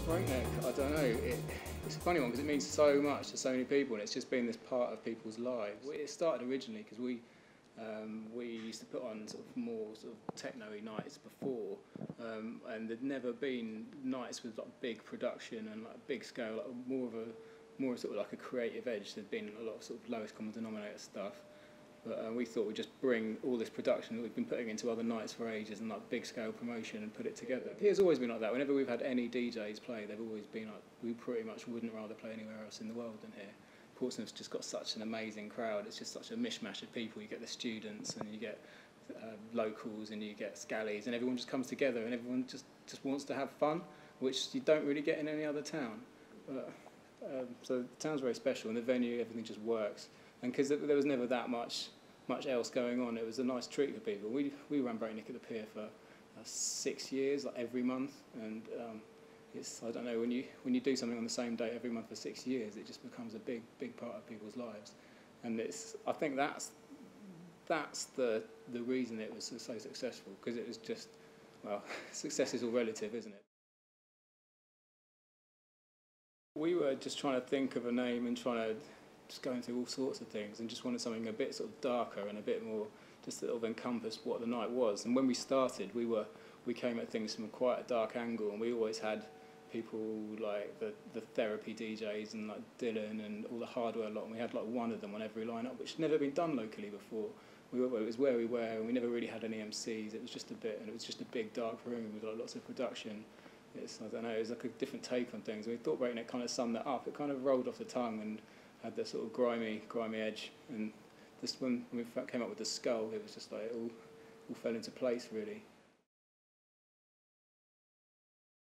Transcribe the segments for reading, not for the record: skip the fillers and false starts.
Breakneck, I don't know, it's a funny one because it means so much to so many people, and it's just been this part of people's lives. It started originally because we used to put on sort of more sort of techno-y nights before, and there'd never been nights with like big production and like big scale, like more sort of like a creative edge. There'd been a lot of sort of lowest common denominator stuff. But we thought we'd just bring all this production that we've been putting into other nights for ages and like big scale promotion and put it together. It's always been like that. Whenever we've had any DJs play, they've always been like, we pretty much wouldn't rather play anywhere else in the world than here. Portsmouth's just got such an amazing crowd. It's just such a mishmash of people. You get the students and you get locals and you get scallies, and everyone just comes together and everyone just wants to have fun, which you don't really get in any other town. So the town's very special, and the venue, everything just works. And because there was never that much else going on, it was a nice treat for people. We ran Breakneck at the Pier for 6 years, like every month, and it's, I don't know, when you do something on the same day every month for 6 years, it just becomes a big part of people's lives. And I think that's the reason it was so successful, because it was just, well, success is all relative, isn't it? We were just trying to think of a name and just going through all sorts of things, and just wanted something a bit sort of darker and a bit more just to sort of encompass what the night was. And when we started, we came at things from quite a dark angle, and we always had people like the therapy DJs and like Dylan and all the hardware lot, and we had like one of them on every lineup, which had never been done locally before. It was where we were, and we never really had any MCs. It was just a bit, and it was just a big dark room with like lots of production. I don't know, it was like a different take on things. We thought Breakneck kind of summed that up. It kind of rolled off the tongue and had this sort of grimy edge. And just when we came up with the skull, it was just like it all fell into place, really.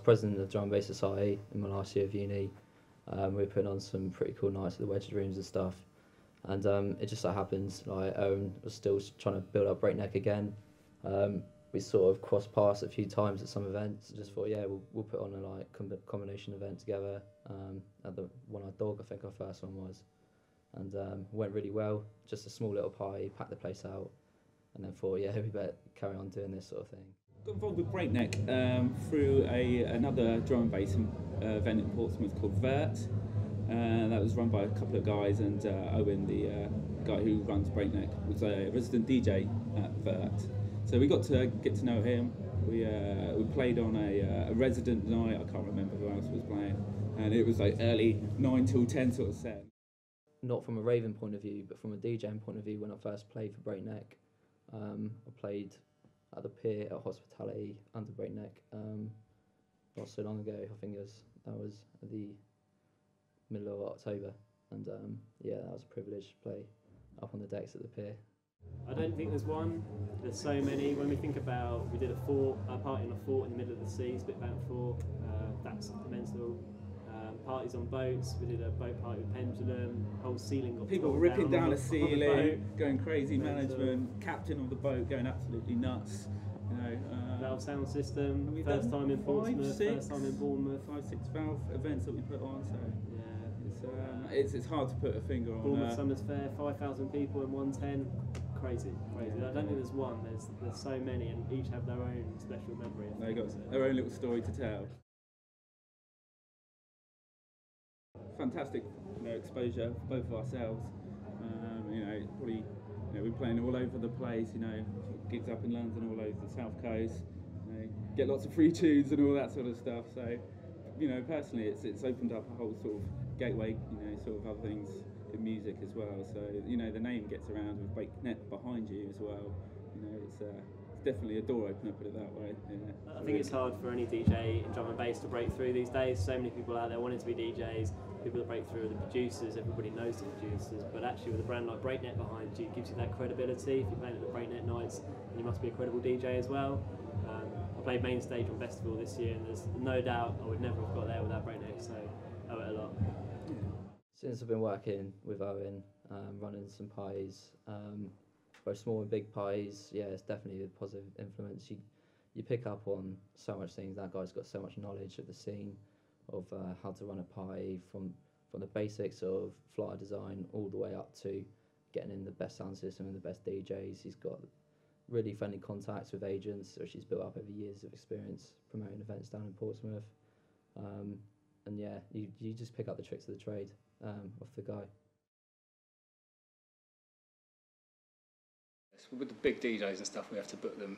President of the Drum and Bass Society in my last year of uni. We were putting on some pretty cool nights at the Wedge rooms and stuff. And it just so happens, like, Owen was still trying to build up Breakneck again. We sort of crossed paths a few times at some events. Just thought, yeah, we'll put on a like combination event together. At the One-Eyed Dog, I think our first one was, and went really well. Just a small little party, packed the place out, and then thought, yeah, we better carry on doing this sort of thing. Got involved with Breakneck through another drum and bass event in Portsmouth called Byrd. That was run by a couple of guys, and Owen, the guy who runs Breakneck, was a resident DJ at Byrd. So we got to get to know him. We played on a resident night. I can't remember who else was playing, and it was like early 9 till 10 sort of set. Not from a raving point of view, but from a DJing point of view. When I first played for Breakneck, I played at the Pier at Hospitality under Breakneck not so long ago. I think that was the middle of October, and yeah, that was a privilege to play up on the decks at the Pier. I don't think there's one. There's so many. When we think about, we did a party in a fort in the middle of the sea, Spitbank Fort. That's mental. Parties on boats. We did a boat party with Pendulum. Whole ceiling got people ripping down a ceiling, going crazy. Management, captain of the boat, going absolutely nuts. You know, valve sound system. First time in Portsmouth. First time in Bournemouth. 5-6 valve events that we put on. So yeah, it's hard to put a finger on. Bournemouth Summers Fair, 5,000 people in 110. Crazy. I don't think there's one. There's so many, and each have their own special memory. They got their own little story to tell. Fantastic, exposure for both of ourselves. Probably, we're playing all over the place. Gigs up in London, all over the South Coast. Get lots of free tunes and all that sort of stuff. So, personally, it's opened up a whole sort of gateway, sort of other things in music as well. So the name gets around with Breakneck behind you as well. It's definitely a door opener, put it that way. Yeah. I think it's hard for any DJ in drum and bass to break through these days. So many people out there wanting to be DJs. People that break through are the producers. Everybody knows the producers, but actually with a brand like Breakneck behind you, it gives you that credibility. If you're playing at the Breakneck nights, then you must be a credible DJ as well. I played main stage on Festival this year, and there's no doubt I would never have got there without Breakneck, so I owe it a lot. Since I've been working with Owen, running some parties, both small and big parties, yeah, it's definitely a positive influence. You pick up on so much things. That guy's got so much knowledge of the scene, of how to run a party, from the basics of flyer design all the way up to getting in the best sound system and the best DJs. He's got really friendly contacts with agents, which he's built up over years of experience promoting events down in Portsmouth. And yeah, you just pick up the tricks of the trade off the guy. With the big DJs and stuff, we have to book them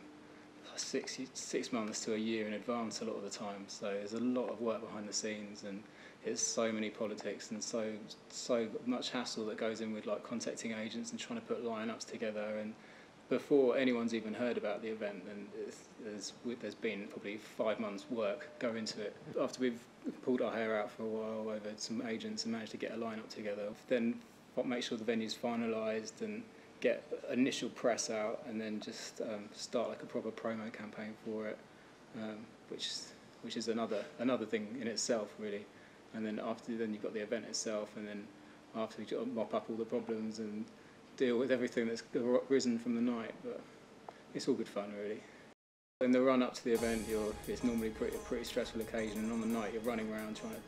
6 months to a year in advance a lot of the time. So there's a lot of work behind the scenes, and there's so many politics and so much hassle that goes in with like contacting agents and trying to put lineups together. And before anyone's even heard about the event, and there's been probably 5 months' work go into it. After we've pulled our hair out for a while over some agents and managed to get a lineup together, then make sure the venue's finalised and get initial press out, and then just start like a proper promo campaign for it, which is another thing in itself really. And then then you've got the event itself, and then after you mop up all the problems and deal with everything that's risen from the night. But it's all good fun really. In the run up to the event, it's normally a pretty stressful occasion, and on the night you're running around trying to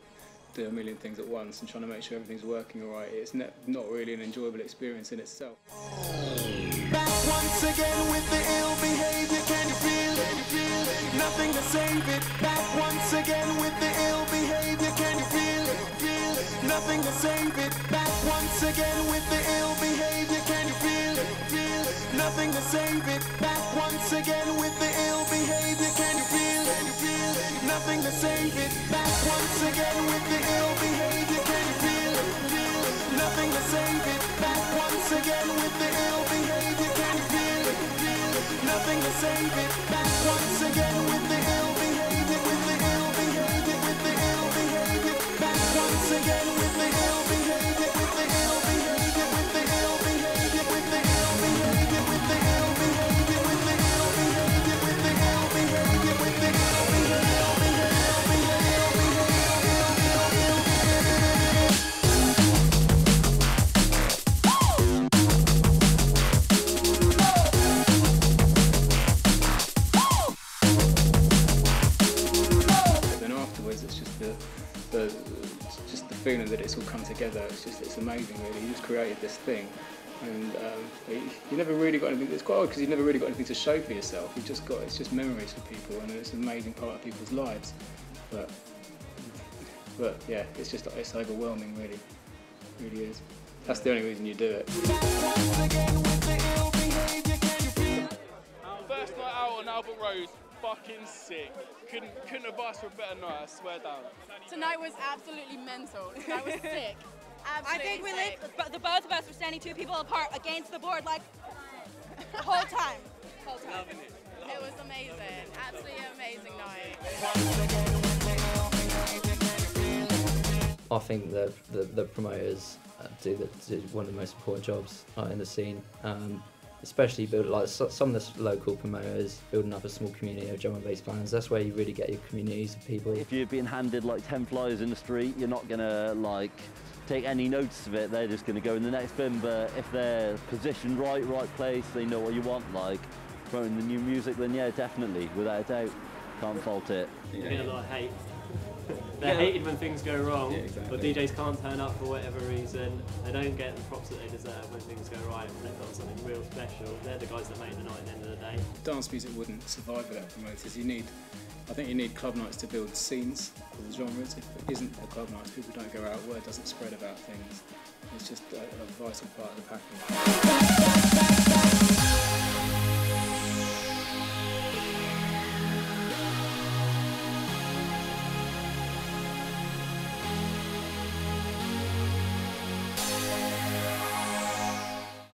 do a million things at once and trying to make sure everything's working all right. It's not really an enjoyable experience in itself. Back once again with the ill behavior, can you feel it? Nothing to save it. Back once again with the ill behavior, can you feel it? Nothing to save it. Back once again with the ill behavior, can you feel it? Nothing to save it. Back once again with the ill behavior, can you feel it? Nothing to save it. Back once again with the ill behavior, can you feel it? Nothing to save it. Back once again with the ill behavior, can you feel it? Nothing to save it. Back once again with the ill behavior, with the ill behavior, with the ill behavior. Back once again with the ill behavior, with the ill behavior, with the ill behavior, with the ill behavior, with the ill behavior, with the ill behavior, with the ill behavior, with the ill behavior. Just the feeling that it's all come together. It's amazing really. You just created this thing, and you never really got anything. It's quite odd because you've never really got anything to show for yourself. It's just memories for people, and it's an amazing part of people's lives. But yeah, it's overwhelming really. It really is. That's the only reason you do it. First night out on Albert Road, fucking sick. Couldn't have asked for a better night, I swear down. Tonight was absolutely mental. Tonight was sick. Absolutely I think we sick. lived, the both of us were standing 2 people apart against the board, like, the whole time. Loving it. It was amazing. Absolutely amazing night. I think the promoters do one of the most important jobs in the scene. Especially some of the local promoters building up a small community of drum and bass fans. That's where you really get your communities of people. If you're being handed like 10 flyers in the street, you're not gonna like take any notice of it. They're just gonna go in the next bin. But if they're positioned right place, they know what you want, like promoting the new music, then yeah, definitely, without a doubt, can't fault it. There's been a lot of hate. They're hated when things go wrong, exactly. but DJs can't turn up for whatever reason. They don't get the props that they deserve when things go right, when they've done something real special. They're the guys that make the night at the end of the day. Dance music wouldn't survive without promoters. I think you need club nights to build scenes for the genres. If it isn't a club nights, people don't go out, word doesn't spread about things. It's just a vital part of the package.